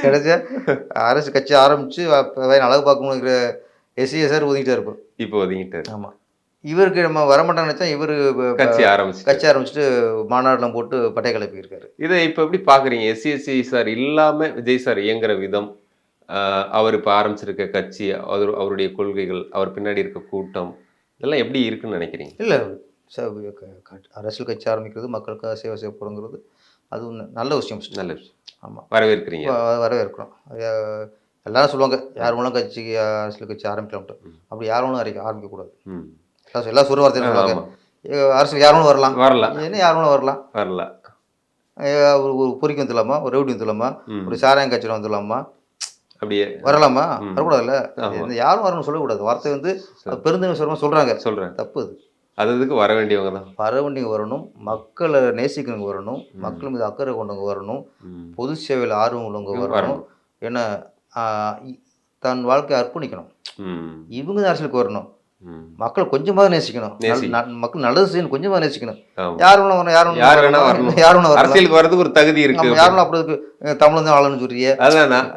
கிடைச்சா அரசு கட்சி ஆரம்பித்து அழகு பார்க்கணுங்கிற எஸ்சிஎஸ்ஆர் ஒதுக்கிட்டே இருப்போம். இப்போ ஒதுங்கிட்டாரு. ஆமாம். இவருக்கு நம்ம வரமாட்டான்னு நினச்சா இவர் கட்சி ஆரம்பிச்சுட்டு மாநாடுலாம் போட்டு பட்டை கிளப்பியிருக்காரு. இதை இப்போ எப்படி பார்க்குறீங்க? எஸ்சி சார் இல்லாமல் விஜய் சார் இயங்குற விதம், அவர் இப்போ ஆரம்பிச்சிருக்க கட்சி, அவருடைய கொள்கைகள், அவர் பின்னாடி இருக்க கூட்டம், இதெல்லாம் எப்படி இருக்குன்னு நினைக்கிறீங்க? இல்லை, அரசியல் கட்சி ஆரம்பிக்கிறது, மக்களுக்காக சேவை செய்ய போகிறோங்கிறது அது நல்ல விஷயம். நல்ல விஷயம். ஆமாம், வரவேற்கிறீங்க. வரவேற்கிறோம். எல்லாரும் சொல்லுவாங்க யார் வேணாலும் கட்சிக்கு அரசியல் கட்சி ஆரம்பிக்கலாம்ட்டு. அப்படி யார் வேணும் ஆரம்பிக்கக்கூடாது. எல்லாம் சொல்ல வார்த்தை சொல்லுவாங்க. அரசியல் யார் வேணும் வரலாம், என்ன யார் வேணும் வரலாம். ஒரு பொறிக்கு வந்துடலாமா, ஒரு ரவுடி வந்துடலாமா, ஒரு சாராயம் கட்சியில் வந்துடலாமா, அப்படியே வரலாமா, வரக்கூடாதுல்ல. யாரும் வரணும்னு சொல்லக்கூடாது. வார்த்தை வந்து பெருந்தன்மை சொல்கிறாங்க, தப்பு அது. அதுக்கு வர வேண்டியவங்க தான் வரணும். மக்களை நேசிக்கிறவங்க வரணும், மக்கள் மீது அக்கறை கொண்டவங்க வரணும், பொது சேவையில் ஆர்வம் உள்ளவங்க வரணும். ஏன்னா தன் வாழ்க்கையை அர்ப்பணிக்கணும். இவங்க தான் அரசியலுக்கு வரணும். மக்கள் கொஞ்சமாக நேசிக்கணும், மக்கள் நல்லது செய்யணும், கொஞ்சமாக நேசிக்கணும். யார் வேணா வரணும். அரசியலுக்கு வரதுக்கு ஒரு தகுதி இருக்கு. யாரும் அப்படி தமிழ் தான் ஆளணும்னு சொல்றியே, அதான்